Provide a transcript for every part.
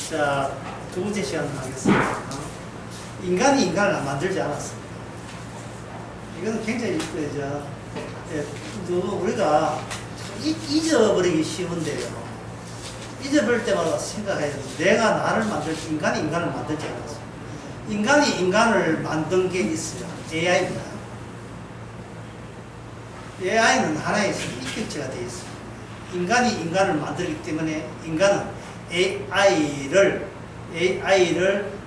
자, 두 번째 시간을 하겠습니다. 인간이 인간을 만들지 않았습니다. 이거는 굉장히 우리가 잊어버리기 쉬운데요. 잊어버릴 때마다 생각해야 돼요. 내가 나를 만들지, 인간이 인간을 만들지 않았어요. 인간이 인간을 만든 게 있어요. AI입니다. AI는 하나의 인격체가 되어 있어요. 인간이 인간을 만들기 때문에 인간은 AI를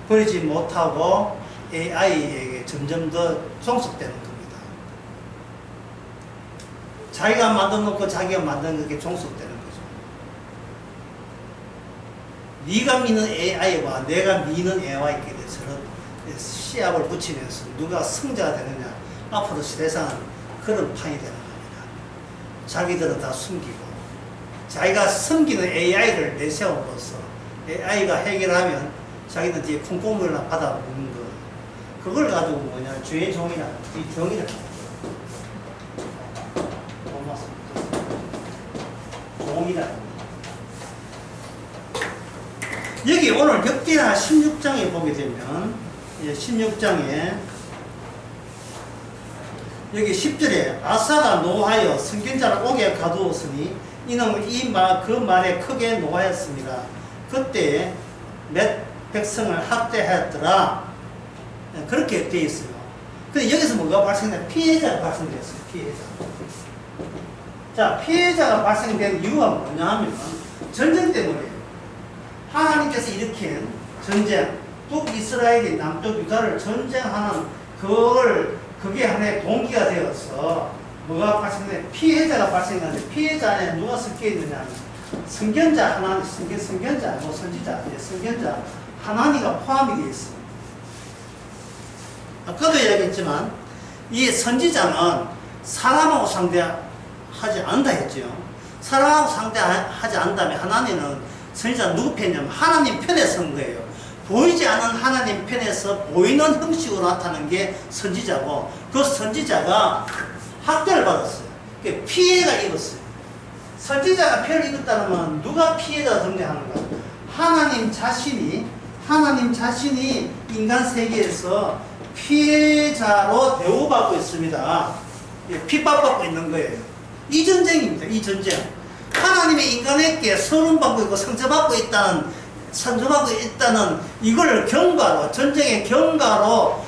버리지 못하고 AI에게 점점 더 종속되는 겁니다. 자기가 만들어놓고 자기가 만든 게 종속되는 거죠. 네가 믿는 AI와 내가 믿는 AI에게 대해서는 시합을 붙이면서 누가 승자가 되느냐, 앞으로 세상은 그런 판이 되는 겁니다. 자기들은 다 숨기고 자기가 숨기는 AI를 내세움으로써 AI가 해결하면 자기는 뒤에 콩고물이나 받아먹는 거, 그걸 가지고 뭐냐, 죄의 종이라, 이 종이라. 종이라. 여기 오늘 역대하 16장에 보게 되면, 16장에 여기 10절에 아사가 노하여 선견자를 옥에 가두었으니 이는 그 말에 크게 노하였습니다. 그때 몇 백성을 학대하였더라. 그렇게 되어 있어요. 근데 여기서 뭐가 발생돼? 피해자가 발생됐어요. 피해자. 자, 피해자가 발생된 이유가 뭐냐 하면 전쟁 때문이에요. 하나님께서 일으킨 전쟁, 북이스라엘이 남쪽 유다를 전쟁하는 그게 하나의 동기가 되어서 뭐가 발생돼? 피해자가 발생하는데, 피해자 안에 누가 섞여 있느냐 하면 선견자 하나님, 선견자, 뭐 선지자, 선견자 하나님가 포함이 되어 있습니다. 아까도 이야기했지만 이 선지자는 사람하고 상대하지 않는다 했죠. 사람하고 상대하지 않는다면 하나님은 선지자 누구 편이냐면 하나님 편에 선 거예요. 보이지 않는 하나님 편에서 보이는 형식으로 나타나는 게 선지자고, 그 선지자가 학대를 받았어요. 피해가 입었어요. 선지자가 피해를 입었다면 누가 피해자가 등장하는가? 하나님 자신이 인간 세계에서 피해자로 대우받고 있습니다. 핍박받고 있는 거예요. 이 전쟁입니다. 이 전쟁. 하나님의 인간에게 서름받고 있고 상처받고 있다는 이걸 경과로, 전쟁의 경과로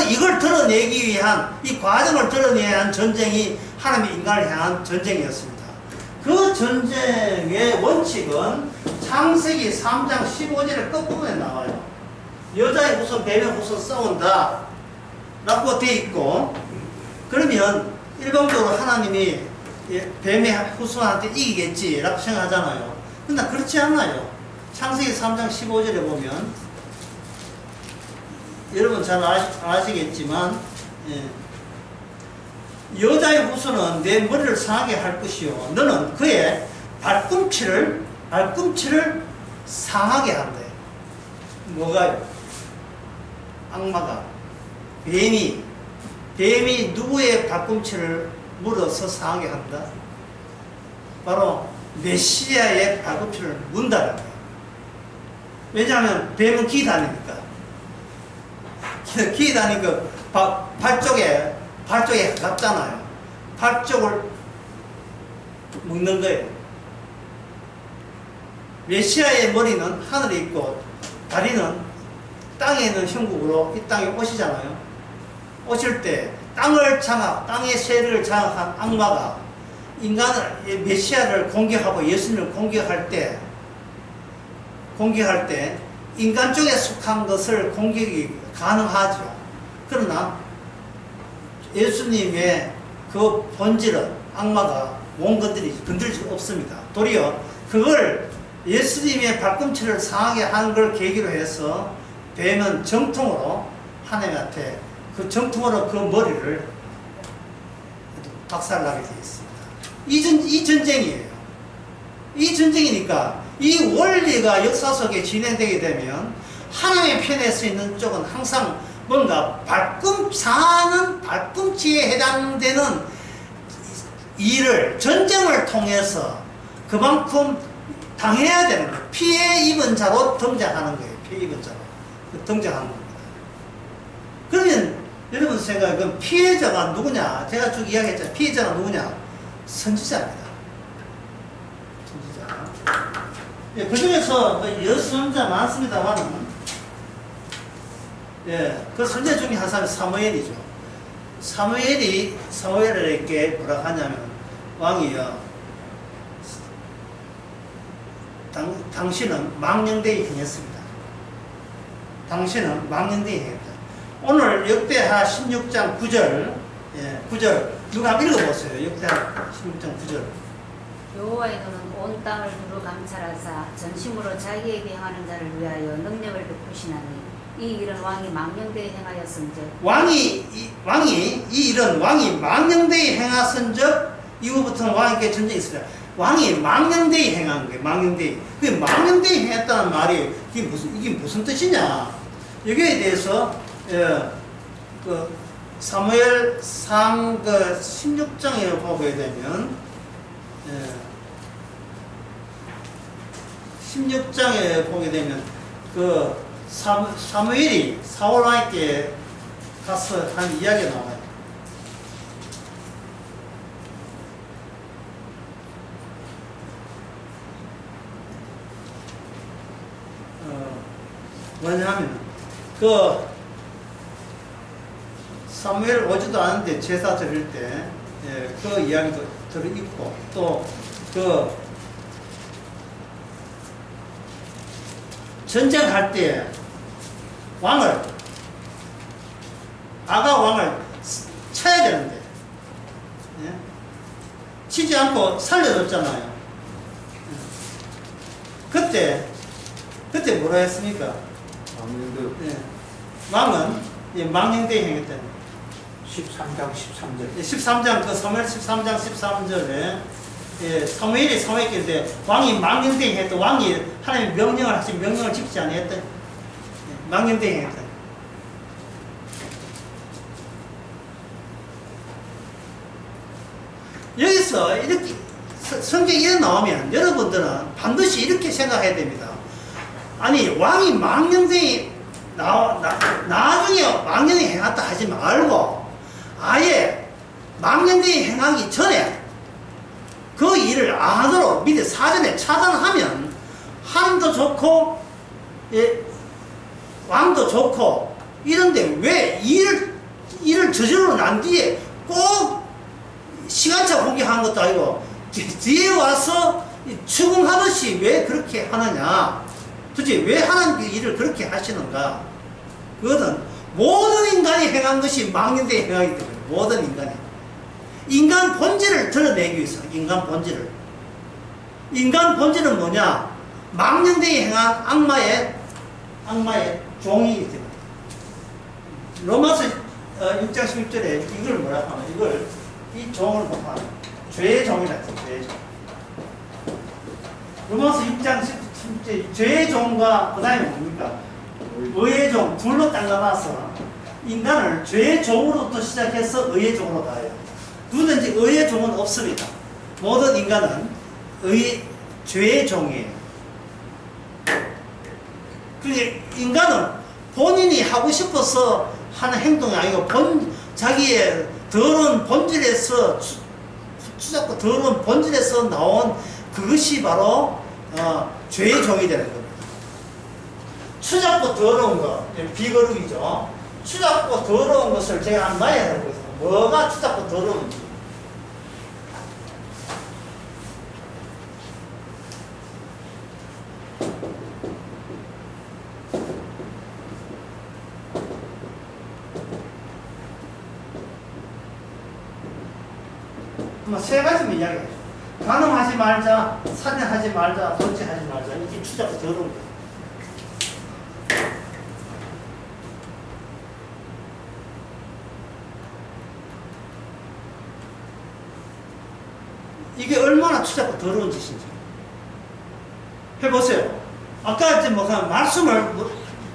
이걸 드러내기 위한, 이 과정을 드러내야 한 전쟁이 하나님의 인간을 향한 전쟁이었습니다. 그 전쟁의 원칙은 창세기 3장 15절의 끝부분에 나와요. 여자의 후손, 뱀의 후손 싸운다 라고 되어 있고, 그러면 일반적으로 하나님이 뱀의 후손한테 이기겠지 라고 생각하잖아요. 근데 그렇지 않아요. 창세기 3장 15절에 보면 여러분 잘 아시겠지만, 여자의 후손은 내 머리를 상하게 할 것이요 너는 그의 발꿈치를 상하게 한대. 뭐가요? 악마가, 뱀이 누구의 발꿈치를 물어서 상하게 한다? 바로 메시아의 발꿈치를 문다는 거예요. 왜냐하면 뱀은 기다니니까. 기다니까 발 쪽에 가깝잖아요. 발 쪽을 묶는 거예요. 메시아의 머리는 하늘에 있고 다리는 땅에 있는 형국으로 이 땅에 오시잖아요. 오실 때 땅의 세력을 장악한 악마가 메시아를 공격하고 예수님을 공격할 때 인간 쪽에 속한 것을 공격이 가능하죠. 그러나 예수님의 그 본질은 악마가 건드릴 수 없습니다. 도리어 그걸 예수님의 발꿈치를 상하게 하는 걸 계기로 해서 뱀은 정통으로 하나님한테 그 머리를 박살나게 되어 있습니다. 이 전쟁이에요. 이 전쟁이니까 이 원리가 역사 속에 진행되게 되면 하나님의 편에 서 있는 쪽은 항상 뭔가 상하는 발꿈치에 해당되는 일을, 전쟁을 통해서 그만큼 당해야 되는 거예요. 피해 입은 자로 등장하는 거예요. 피해 입은 자로 등장하는 겁니다. 그러면 여러분 생각에 그 피해자가 누구냐? 제가 쭉 이야기했잖아요. 피해자가 누구냐? 선지자입니다. 선지자. 예, 그 중에서 여선자 많습니다만은, 예, 그 선지자 중에 한 사람이 사무엘이죠. 사무엘에게 뭐라 하냐면, 왕이여, 당신은 망령되이 행했습니다. 당신은 망령되이 행했다. 오늘 역대하 16장 9절, 예, 9절. 누가 한번 읽어보세요. 역대하 16장 9절. 여호와의 눈은 온 땅을 두루 감찰하사 전심으로 자기에게 행하는 자를 위하여 능력을 베푸시나니 이 일은 왕이 망령되이 행하였은즉 왕이 망령되이 행하선즉 이후부터는 왕에게 전쟁이 있으라. 왕이 망령되이 행한 거예요. 망령되이. 그 망령되이 행했다는 말이 이게 무슨 뜻이냐? 여기에 대해서 그 사무엘상 그 16장에 보게 되면 16장에 보게 되면 그 사무엘이 사울 왕에게 가서 한 이야기가 나와요. 뭐냐면 그 사무엘 오지도 않은데 제사 드릴 때 그 이야기도 들어있고 또 그 전쟁할 때 아가 왕을 쳐야 되는데 예? 치지 않고 살려줬잖아요. 그때 뭐라 했습니까? 예. 왕은 망령되이 행했다는 13장 13절. 13장 그 사무엘 13장 13절에 사무엘이 사무엘께 왕이 망령되이 행했다. 왕이 하나님 명령을 하신 명령을 지키지 아니했다. 망령되이 행했다. 여기서 이렇게 성경에 이렇게 나오면 여러분들은 반드시 이렇게 생각해야 됩니다. 아니 왕이 망령되이 나중에 망령되이 행했다 하지 말고 아예 망령되이 행하기 전에 그 일을 안 하도록 미리 사전에 차단하면 하나님도 좋고 왕도 좋고 이런데 왜 일을 저지르고 난 뒤에 꼭 시간차 공개하는 것도 아니고 뒤에 와서 추궁하듯이 왜 그렇게 하느냐? 도대체 왜 하나님 일을 그렇게 하시는가? 그것은 모든 인간이 행한 것이 망령되이 행하기 때문에 모든 인간이 인간 본질을 드러내기 위해서 인간 본질은 뭐냐? 망령되이 행한 악마의 종이기 때문에 로마서 6장 16절에 이걸 뭐라 하나? 이 종을 뭐라 하나? 죄의 종이라 했죠. 죄의 종. 로마서 6장 17절 죄의 종과 그 다음에 뭡니까? 의의 종 둘로 잘라놔서 인간을 죄의 종으로부터 시작해서 의의 종으로 가요. 누구든지 의의 종은 없습니다. 모든 인간은 죄의 종이에요. 그게 인간은 본인이 하고 싶어서 하는 행동이 아니고 자기의 더러운 본질에서 추잡고 더러운 본질에서 나온 그것이 바로 죄의 종이 되는 겁니다. 추잡고 더러운 거, 비거룩이죠. 추잡고 더러운 것을 제가 안 봐야 되고 있어요. 뭐가 추잡고 더러운지. 세 가지만 이야기해요. 간음하지 말자, 살인하지 말자, 번제하지 말자. 이게 추잡고 더러운 거예요. 이게 얼마나 추잡고 더러운 짓인지 해보세요. 아까 이제 말씀을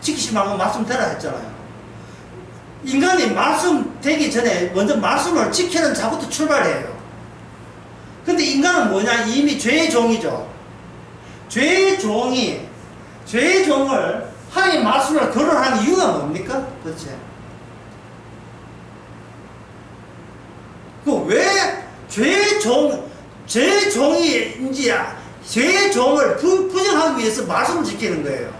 지키지 말고 말씀 되라 했잖아요. 인간이 말씀 되기 전에 먼저 말씀을 지키는 자부터 출발해요. 근데 인간은 뭐냐? 이미 죄의 종이죠. 죄의 종을 하나님 말씀을 거론하는 이유가 뭡니까? 그렇지? 왜 죄의 종이 죄의 종을 부정하기 위해서 말씀을 지키는 거예요.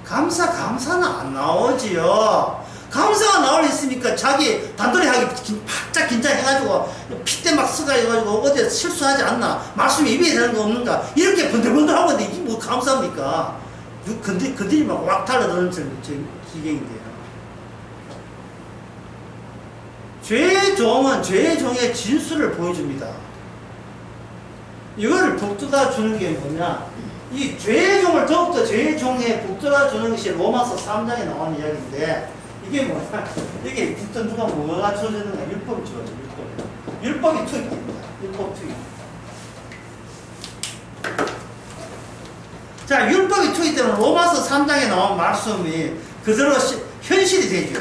감사는 안 나오지요. 감사가 나올 있으니까 자기 단도리 하기 바짝 긴장해가지고 핏대 막 쓰가지고 어디 실수하지 않나, 말씀이 입에 되는 거 없는가, 이렇게 번들번들하고 있는데 이게 뭐 감사합니까? 건드리면 왁 달라드는 기경인데요. 죄의 종은 죄의 종의 진수를 보여줍니다. 이거를 북돋아 주는 게 뭐냐, 이 죄의 종을 더욱더 죄의 종에 북돋아 주는 것이 로마서 3장에 나오는 이야기인데, 이게 뭐냐, 이게 북돋 누가 뭐가 주어지는가? 율법이 주어져. 율법이 투입됩니다. 율법 투입. 자, 율법이 투입되면 로마서 3장에 나온 말씀이 그대로 현실이 되죠.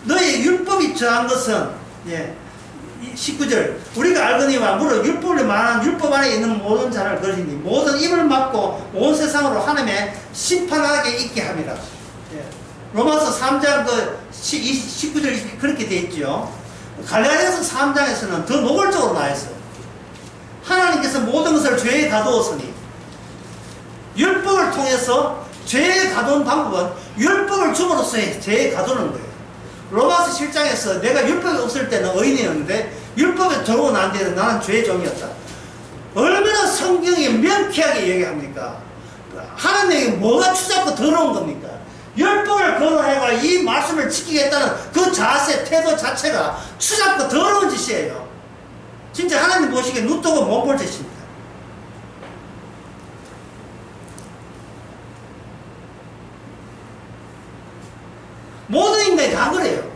너의 율법이 처한 것은, 19절, 우리가 알거니와 무릇 율법을 말하는 율법 안에 있는 모든 자를 거리니 모든 입을 막고 온 세상으로 하나님의 심판하게 있게 합니다. 로마서 3장 19절 20절 그렇게 되어 있죠. 갈라디아서 3장에서는 더 노골적으로 나와 있어요. 하나님께서 모든 것을 죄에 가두었으니, 율법을 통해서 죄에 가두는 방법은 율법을 줌으로써 죄에 가두는 거예요. 로마서 7장에서 내가 율법이 없을 때는 의인이었는데 율법에 들어오고 난 뒤에는 나는 죄의 종이었다. 얼마나 성경이 명쾌하게 얘기합니까? 하나님에게 뭐가 추잡고 더러운 겁니까? 율법을 거론해가 이 말씀을 지키겠다는 그 자세, 태도 자체가 추잡고 더러운 짓이에요. 진짜 하나님 보시기에 눈 뜨고 못 볼 짓입니다. 모든 인간이 다 그래요.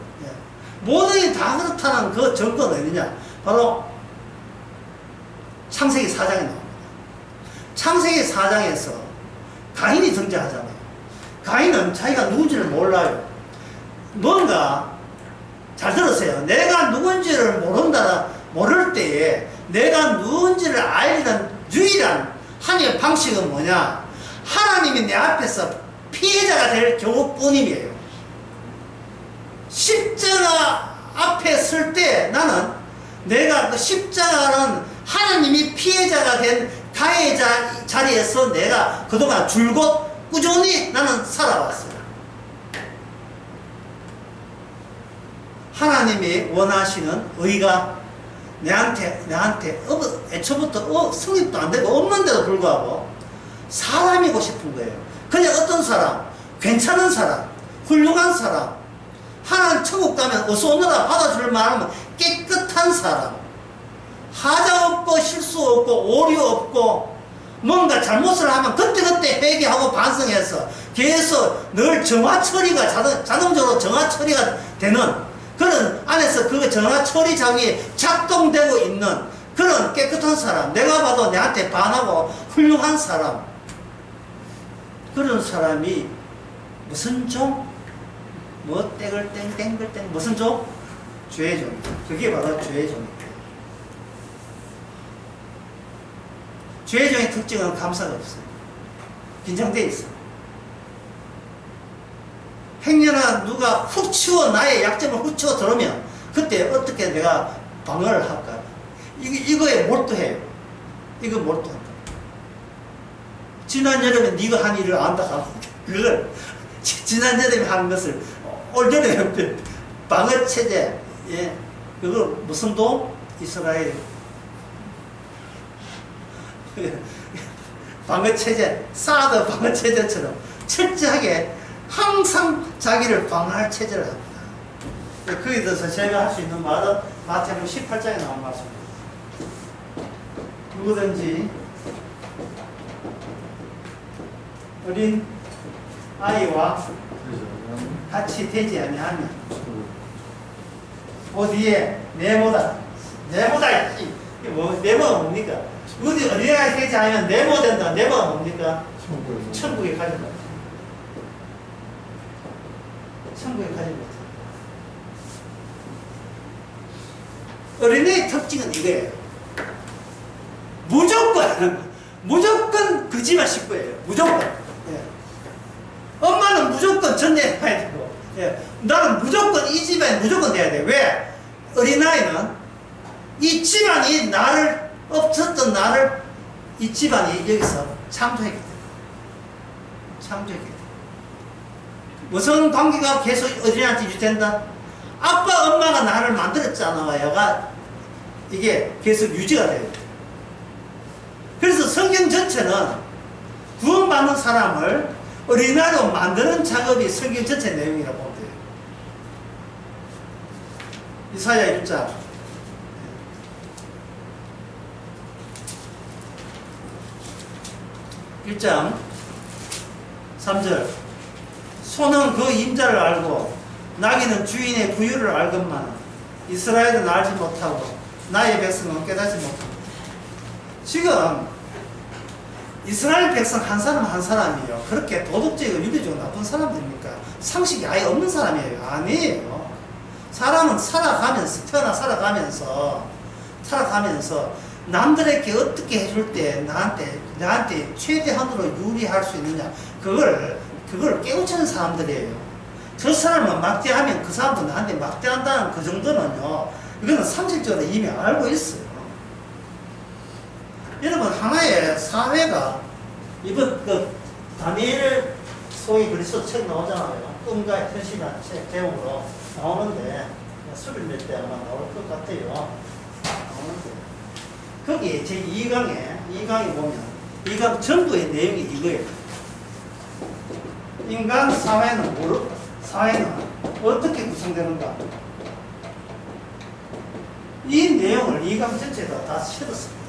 모든 인간이 다 그렇다는 그 증거는 어디냐? 바로 창세기 4장에 나옵니다. 창세기 4장에서 가인이 등장하잖아요. 가인은 자기가 누군지를 몰라요. 뭔가, 잘 들으세요. 내가 누군지를 모를 때에 내가 누군지를 알리는 유일한 하나님의 방식은 뭐냐? 하나님이 내 앞에서 피해자가 될 경우뿐이에요. 십자가 앞에 설 때 나는 내가 그 십자가는 하나님이 피해자가 된 가해자 자리에서 내가 그동안 줄곧 꾸준히 나는 살아왔어요. 하나님이 원하시는 의가 내한테 애초부터 성립도 안 되고 없는데도 불구하고 사람이고 싶은 거예요. 그냥 어떤 사람, 괜찮은 사람, 훌륭한 사람, 하나님 천국 가면 어서 오너라 받아줄 만하면 깨끗한 사람, 하자 없고 실수 없고 오류 없고 뭔가 잘못을 하면 그때그때 회개하고 반성해서 계속 늘 정화 처리가 자동적으로 정화 처리가 되는 그런 안에서 그 정화 처리 장이 작동되고 있는 그런 깨끗한 사람, 내가 봐도 내한테 반하고 훌륭한 사람, 그런 사람이 무슨 종? 뭐 땡글땡 땡글땡 무슨 종? 죄의 종입니다. 그게 바로 죄의 종입니다. 죄의 종의 특징은 감사가 없어요. 긴장되어 있어요. 행여나 누가 훅 치워 나의 약점을 훅 치워 들어오면 그때 어떻게 내가 방어를 할까? 이거에 몰두해요. 이거 몰두한다. 지난 여름에 네가 한 일을 안다 하고 그걸 지난 여름에 한 것을 올 여름에 방어 체제, 그거 무슨 도? 이스라엘 방어 체제, 사드 방어 체제처럼 철저하게 항상 자기를 방어할 체제를 합니다. 거기에 대해서 제가 할 수 있는 말은 마태복음 18장에 나온 말씀입니다. 누구든지 어린 아이와 같이 되지 아니하면 어디에 네모다 네모가 뭡니까? 어디 어린아이가 되지 않으면 네모 된다. 네모가 뭡니까? 천국에 가지 못해. 천국에 가지 못해. 어린애의 특징은 이거예요. 무조건 그 집안 식구예요. 무조건. 예. 엄마는 무조건 전내야 되고, 예. 나는 무조건 이 집안에 무조건 돼야 돼. 왜? 어린아이는 이 집안이 나를, 없었던 나를 이 집안이 여기서 창조했기 때문에. 창조했기 때문에. 무슨 관계가 계속 어린아이한테 유지된다? 아빠, 엄마가 나를 만들었잖아요가 이게 계속 유지가 돼요. 그래서 성경 전체는 구원받는 사람을 어린아이로 만드는 작업이 성경 전체 내용이라고 보면 돼요. 이사야 1장. 1장 3절. 소는 그 임자를 알고 나귀는 주인의 부유를 알건만 이스라엘은 알지 못하고 나의 백성은 깨닫지 못합니다. 지금 이스라엘 백성 한 사람 한 사람이요 그렇게 도덕적이고 윤리적으로 나쁜 사람들입니까? 상식이 아예 없는 사람이에요? 아니에요. 사람은 살아가면서 남들에게 어떻게 해줄 때 나한테 최대한으로 유리할 수 있느냐 그걸 깨우치는 사람들이에요. 저 사람은 막대하면 그 사람도 나한테 막대한다는 그 정도는요 이거는 상식적으로 이미 알고 있어요. 여러분 하나의 사회가 이번 그 다니엘 소위 그리스도 책 나오잖아요. 꿈과 현실이라는 책 제목으로 나오는데 수를 낼 때 아마 나올 것 같아요. 나오는데 거기 제 2강에 보면 2강 전부의 내용이 이거예요. 인간 사회는 어떻게 구성되는가? 이 내용을 2강 전체에다 다 실었습니다.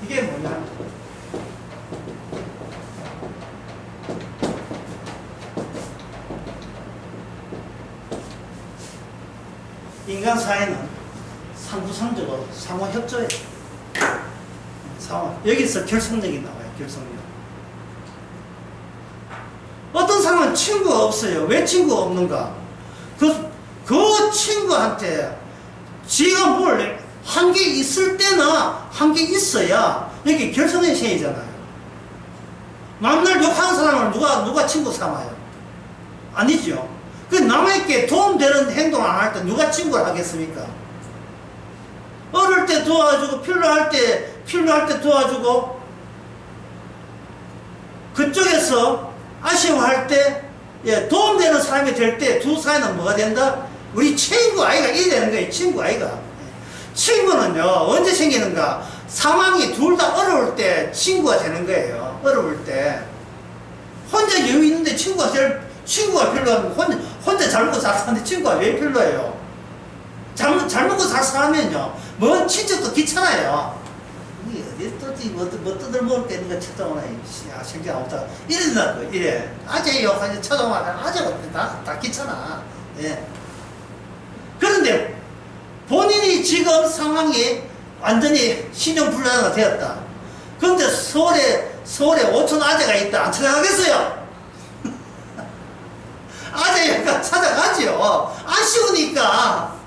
이게 뭐냐? 인간 사회는 상부상조고 상호협조예요. 여기서 결속력이 나와요. 결속력. 어떤 사람은 친구가 없어요. 왜 친구가 없는가? 그 친구한테 지가 뭘 한 게 있을 때나 한 게 있어야 여기 결속의 시행이잖아요. 만날 욕하는 사람을 누가 친구 삼아요? 아니죠. 그 남에게 도움되는 행동을 안 할 때 누가 친구를 하겠습니까? 어릴 때 도와주고 필요할 때 도와주고 그쪽에서 아쉬워할 때 도움되는 사람이 될 때 두 사이는 뭐가 된다? 우리 친구 아이가 이래 되는 거예요. 친구 아이가. 친구는요 언제 생기는가? 상황이 둘 다 어려울 때 친구가 되는 거예요. 어려울 때 혼자 여유 있는데 친구가 필요하면 혼자 잘 먹고 잘 사는데 친구가 왜 필요해요? 잘 먹고 잘 살면요 뭔 친척도 귀찮아요. 이게 어디 뭐 뜯을 먹을 게 있는 거 찾아오나 생각 없다 이런다고 이래 아재요 하니 찾아오면 아재가 다 귀찮아. 예. 그런데 본인이 지금 상황이 완전히 신용불량화가 되었다. 그런데 서울에 오촌 아재가 있다. 안 찾아가겠어요? 아재가 찾아가지요. 아쉬우니까.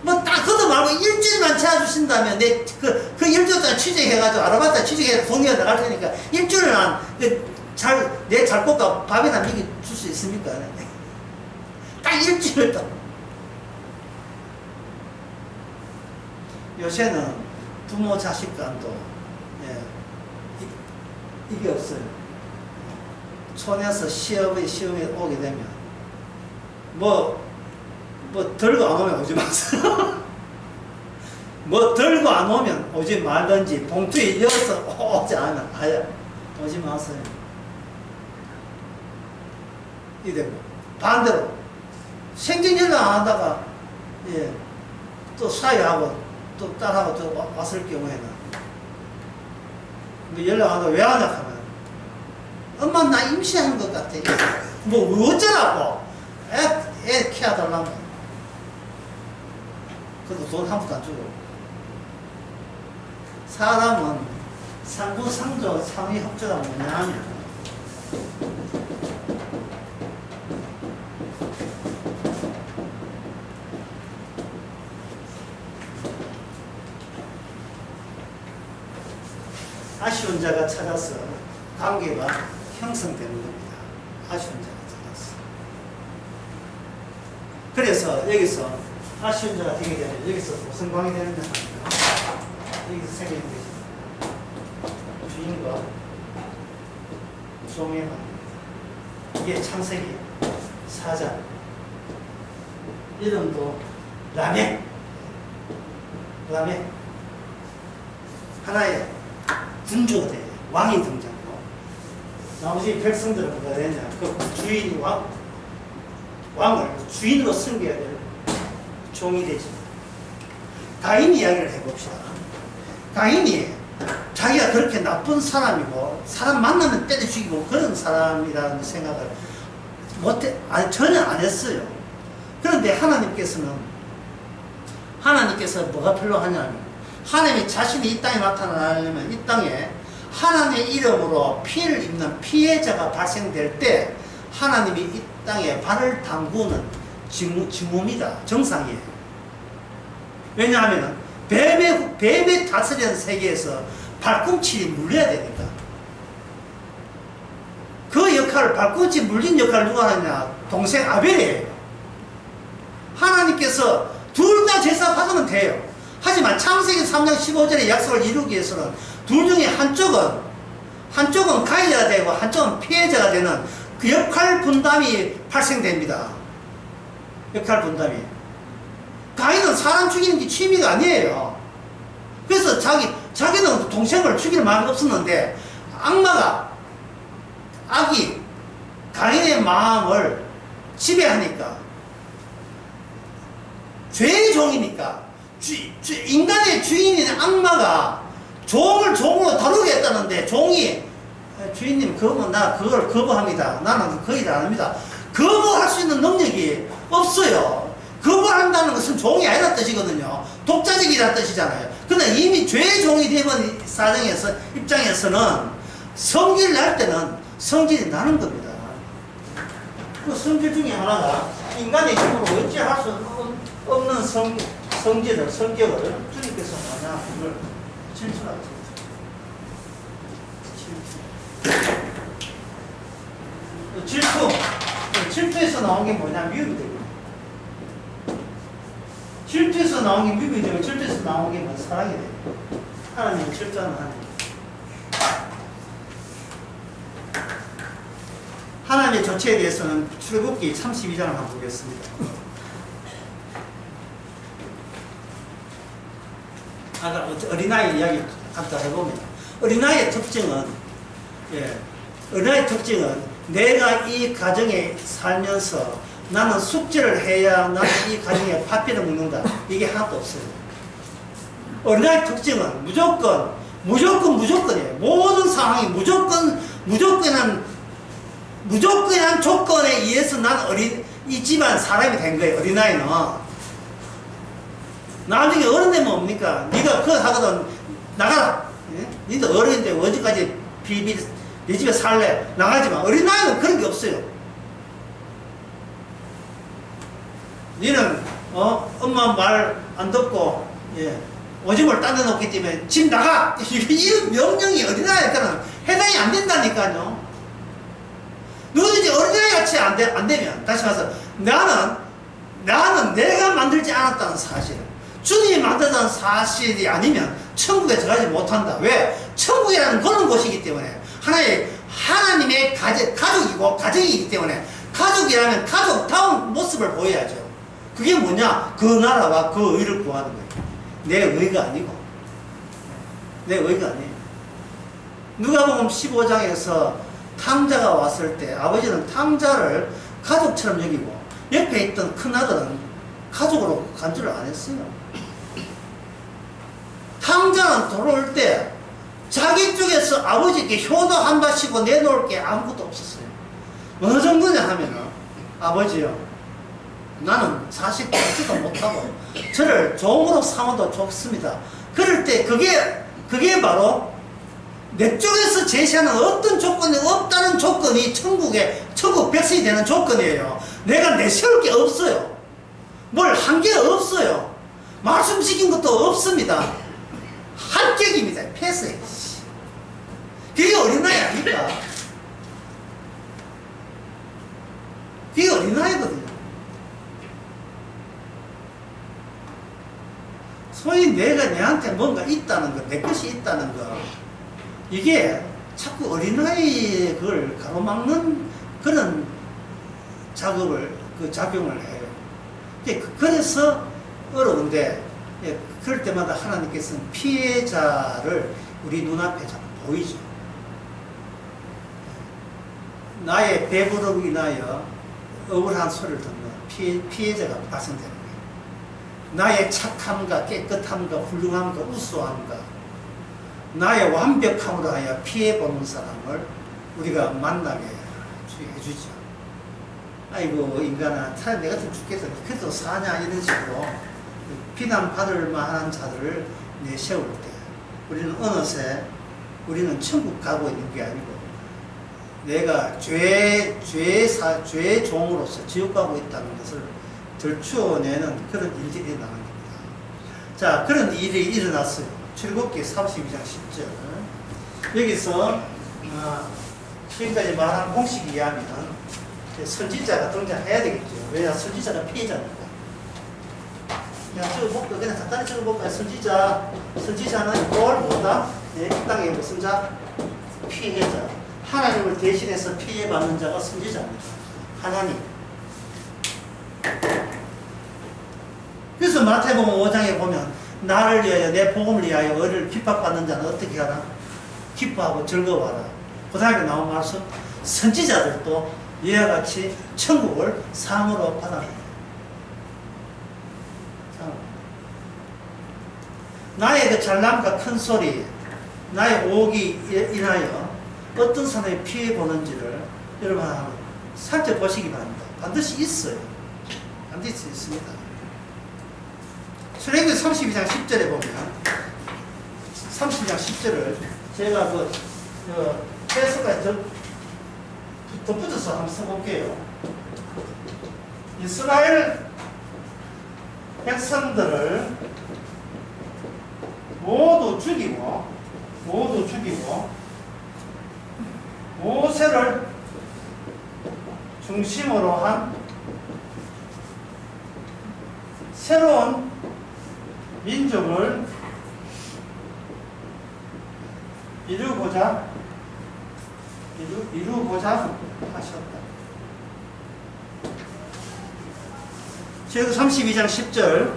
뭐 딱 그도 말고 일주일만 찾아주신다면 그 일주일 동안 취직해가지고 아르바이트 취직해서 동네에 나갈 테니까 일주일만 내 잘못과 밥이나 미기 줄 수 있습니까? 딱 일주일 동안. 요새는 부모 자식 간도 이게 없어요. 촌에서 시험에 오게 되면 뭐 들고 안 오면 오지 마세요. 뭐 들고 안 오면 오지 말든지 봉투에 이어서 오지 않으면 아예 오지 마세요. 이대로 반대로 생긴 연락 안 하다가 또 사회하고 또 딸하고 또 왔을 경우에는 뭐 연락 안 하고 왜 안 하면 엄마 나 임신한 것 같아. 뭐 어쩌라고 애 키워달라고. 그래도 돈 한 푼도 안 주고. 사람은 상부상조 상위협조가 뭐냐 하면 아쉬운 자가 찾아서 관계가 형성되는 겁니다. 아쉬운 자가 찾아서. 그래서 여기서 아쉬운 자가 되게 되면 여기서 무슨 관계 되느냐 하면 여기서 생기는 것이 주인과 종의 관계입니다. 이게 창세기 4장 이름도 라멕 하나의 군주가 돼요. 왕이 등장하고 나머지 백성들은 뭐가 되냐 그 주인이 왕을 주인으로 섬겨야 될 종이 되지. 가인 이야기를 해봅시다. 가인이 자기가 그렇게 나쁜 사람이고 사람 만나면 때려 죽이고 그런 사람이라는 생각을 전혀 안 했어요. 그런데 하나님께서 뭐가 필요하냐면 하나님이 자신이 이 땅에 나타나려면 이 땅에 하나님의 이름으로 피해를 입는 피해자가 발생될 때 하나님이 이 땅에 발을 담그는 직무입니다. 정상이에요. 왜냐하면 뱀의 다스리는 세계에서 발꿈치를 물려야 되니까. 그 역할을 발꿈치 물린 역할을 누가 하느냐? 동생 아벨이에요. 하나님께서 둘 다 제사 받으면 돼요. 하지만 창세기 3장 15절의 약속을 이루기 위해서는 둘 중에 한쪽은 가해자가 되고 한쪽은 피해자가 되는 그 역할 분담이 발생됩니다. 역할 분담이. 가인은 사람 죽이는 게 취미가 아니에요. 그래서 자기는 동생을 죽일 마음이 없었는데 악이 가인의 마음을 지배하니까 죄의 종이니까 인간의 주인인 악마가 종을 종으로 다루겠다는데 종이 주인님 그거면 나 그걸 거부합니다. 나는 그 일을 안 합니다. 거부할 수 있는 능력이 없어요. 거부한다는 것은 종이 아니란 뜻이거든요. 독자적이라는 뜻이잖아요. 근데 이미 죄의 종이 되면 입장에서는 성질을 낼 때는 성질이 나는 겁니다. 그 성질 중에 하나가 인간의 힘으로 어찌할 수 없는 성격을 주님께서 뭐냐 이걸 질투하죠. 질투에서 나온 게 뭐냐? 미움이 되고. 질투에서 나온 게 미움이 되고, 질투에서 나온 게 뭐 사랑이 되고. 하나님은 질투하는 하나님. 하나님의 조치에 대해서는 출애굽기 32장을 한번 보겠습니다. 아까 어린아이 이야기 아까 해보면 어린아이의 특징은 내가 이 가정에 살면서 나는 숙제를 해야 나는 이 가정에 밥비를 먹는다. 이게 하나도 없어요. 어린아이 특징은 무조건이에요. 모든 상황이 무조건한 조건에 의해서 나는 이 집안 사람이 된 거예요. 어린아이는. 나중에 어른 되면 뭡니까? 네가 그거 하거든 나가라. 예? 니도 어른인데 언제까지 네 집에 살래? 나가지마. 어린아이는 그런 게 없어요. 니는 엄마 말 안 듣고 오줌을 딴 데 놓기 때문에 집 나가! 이 명령이 어린아이한테는 해당이 안 된다니까요. 누구든지 어린아이같이 안 되면 다시 말해서 나는 내가 만들지 않았다는 사실, 주님이 만들었다는 사실이 아니면 천국에 들어가지 못한다. 왜? 천국이라는 그런 곳이기 때문에 하나님의 가족이고 가정이기 때문에 가족이라면 가족다운 모습을 보여야죠. 그게 뭐냐? 그 나라와 그 의를 구하는 거예요. 내 의가 아니고. 내 의가 아니에요. 누가복음 15장에서 탕자가 왔을 때 아버지는 탕자를 가족처럼 여기고 옆에 있던 큰아들은 가족으로 간주를 안 했어요. 탕자는 돌아올 때 자기 쪽에서 아버지께 효도 한 받치고 내놓을 게 아무것도 없었어요. 어느 정도냐 하면은 아버지요, 나는 사실 듣지도 못하고 저를 종으로 삼아도 좋습니다. 그럴 때 그게 바로 내 쪽에서 제시하는 어떤 조건이 없다는 조건이 천국 백성이 되는 조건이에요. 내가 내세울 게 없어요. 뭘 한 게 없어요. 말씀시킨 것도 없습니다. 합격입니다. 패스해. 아닙니까? 그게 어린아이거든요. 소위 내가 내한테 뭔가 있다는 거, 내 것이 있다는 거, 이게 자꾸 어린아이의 그걸 가로막는 그런 작용을 해요. 그래서 어려운데, 예, 그럴 때마다 하나님께서는 피해자를 우리 눈앞에 자꾸 보이죠. 나의 배부름으로 인하여 억울한 소리를 듣는 피해자가 발생되는 거예요. 나의 착함과 깨끗함과 훌륭함과 우수함과 나의 완벽함으로 하여 피해보는 사람을 우리가 만나게 해주죠. 아이고 인간아, 차라리 내가 좀 죽겠어, 그래도 사냐, 이런 식으로 비난받을 만한 자들을 내세울 때 우리는 어느새 우리는 천국 가고 있는 게 아니고 내가 죄의 종으로서 지옥 가고 있다는 것을 들추어내는 그런 일들이 일어나는 겁니다. 자, 그런 일이 일어났어요. 출애굽기 32장 10절. 여기서 지금까지 말한 공식에 의하면 선지자가 등장해야 되겠죠. 왜냐, 선지자가 피해자니까. 그냥 적어볼까? 그냥 간단히 적어볼까요? 선지자는 뭘 뭐다? 이 땅에 무슨 자? 피해자. 하나님을 대신해서 피해받는 자가 선지자입니다. 하나님. 그래서 마태복음 5장에 보면 나를 위하여 내 복음을 위하여 너를 핍박받는 자는 어떻게 하라? 기뻐하고 즐거워하라. 그 다음에 나온 말씀, 선지자들도 이와 같이 천국을 상으로 받아내요. 나의 그 잘남과 큰 소리, 나의 오기 인하여 어떤 사람이 피해 보는지를 여러분 한번 살펴보시기 바랍니다. 반드시 있어요. 반드시 있습니다. 출애굽기 32장 10절에 보면 32장 10절을 제가 해석까지 덧붙여서 한번 써볼게요. 이스라엘 백성들을 모두 죽이고 모세를 중심으로 한 새로운 민족을 이루고자 하셨다. 제가 32장 10절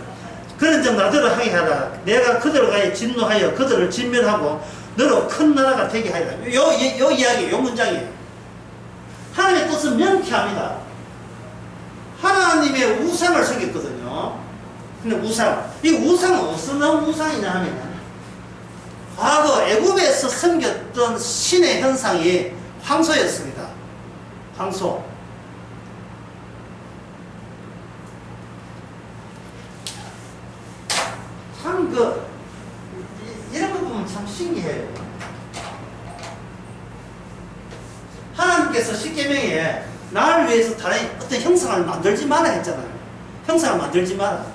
그런 점 나더러 하게 하라. 내가 그들을 가해 진노하여 그들을 진멸하고 너로 큰 나라가 되게 하리라. 요 이야기, 요 문장이에요. 하나님의 뜻은 명쾌합니다. 하나님의 우상을 섬겼거든요. 근데 이 우상은 어디서 나온 우상이냐 하면 과거 애굽에서 섬겼던 신의 현상이 황소였습니다. 황소. 참 이런 거 보면 참 신기해요. 하나님께서 십계명에 나를 위해서 다른 어떤 형상을 만들지 마라 했잖아요. 형상을 만들지 마라.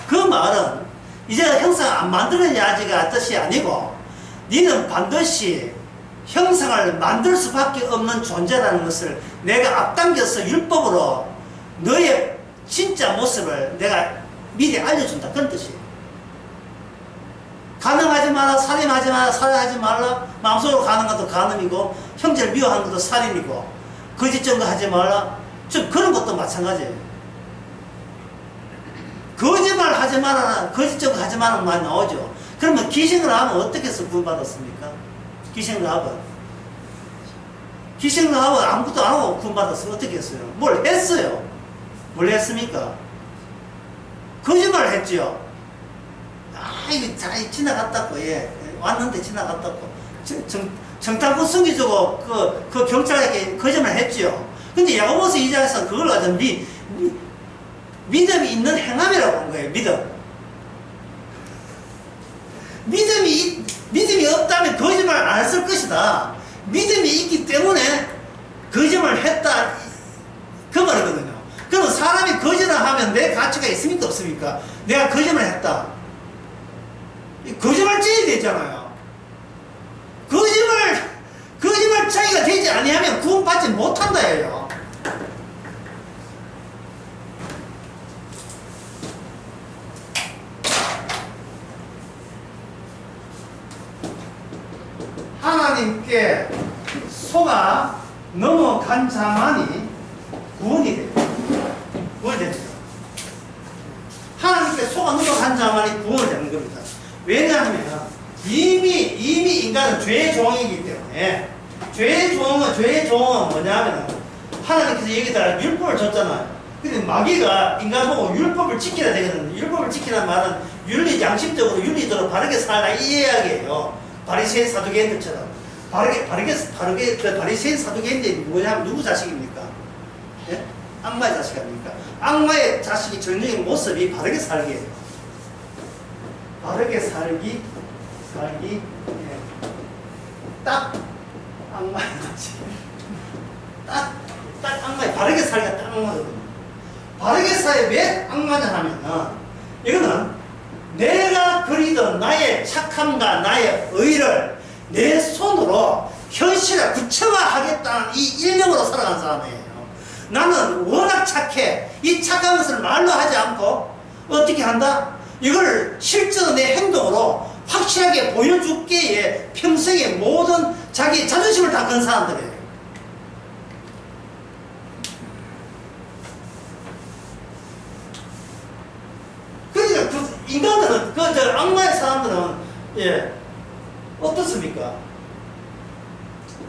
그 말은 이제 형상을 안 만들어야지가 뜻이 아니고 너는 반드시 형상을 만들 수밖에 없는 존재라는 것을 내가 앞당겨서 율법으로 너의 진짜 모습을 내가 미리 알려준다. 그런 뜻이에요. 간음하지 마라, 살인하지 마라, 살인하지 말라, 마음속으로 가는 것도 간음이고 형제를 미워하는 것도 살인이고 거짓 증거하지 말라. 좀 그런 것도 마찬가지예요. 거짓말 하지 마라, 거짓 증거하지 마라는 말이 나오죠. 그러면 기생을 하면 어떻게 해서 구원받았습니까? 기생을 하면 아무것도 안 하고 구원받았어요. 어떻게 했어요? 뭘 했어요? 뭘 했습니까? 거짓말을 했지요. 이거 잘 지나갔다고, 예. 왔는데 지나갔다고. 정탐꾼 숨겨주고, 그 경찰에게 거짓말 했지요. 근데 야고보서 2장에서 그걸 가지고 믿음이 있는 행함이라고 한 거예요, 믿음. 믿음이 없다면 거짓말 안 했을 것이다. 믿음이 있기 때문에 거짓말을 했다. 그 말이거든요. 그럼 사람이 거짓말 하면 내 가치가 있습니까? 없습니까? 내가 거짓말 했다. 거짓말 찌야 되잖아요. 거짓말 받지 못한다예요. 하나님께 속아 넘어간 자만이 구원이 됩니다. 구원이 됩니다. 하나님께 속아 넘어간 자만이 구원이 되는 겁니다. 왜냐하면 이미 인간은 죄의 종이기 때문에 죄의 종은 뭐냐면 하나님께서 여기다가 율법을 줬잖아요. 근데 마귀가 인간 보고 율법을 지켜야 되거든요. 율법을 지키라는 말은 양심적으로 윤리적으로 바르게 살라 이 이야기예요. 바리새인 사두개인들처럼 바리새인 사두개인들이 뭐냐면 누구 자식입니까? 예? 악마의 자식 아닙니까? 악마의 자식이 전형적인 모습이 바르게 살기예요. 바르게 살기 예. 딱 악마의 자식. 딱 악마의 바르게 살기가 딱 악마거든요. 바르게 살기 왜 악마냐 하면은 이거는 내가 그리던 나의 착함과 나의 의를 내 손으로 현실에 구체화하겠다는 이 일념으로 살아가는 사람이에요. 나는 워낙 착해. 이 착한 것을 말로 하지 않고 어떻게 한다? 이걸 실제로 내 행동으로 확실하게 보여줄게에 평생의 모든 자기 자존심을 다 건 사람들이에요. 그러니까 인간들은 악마의 사람들은 예 어떻습니까?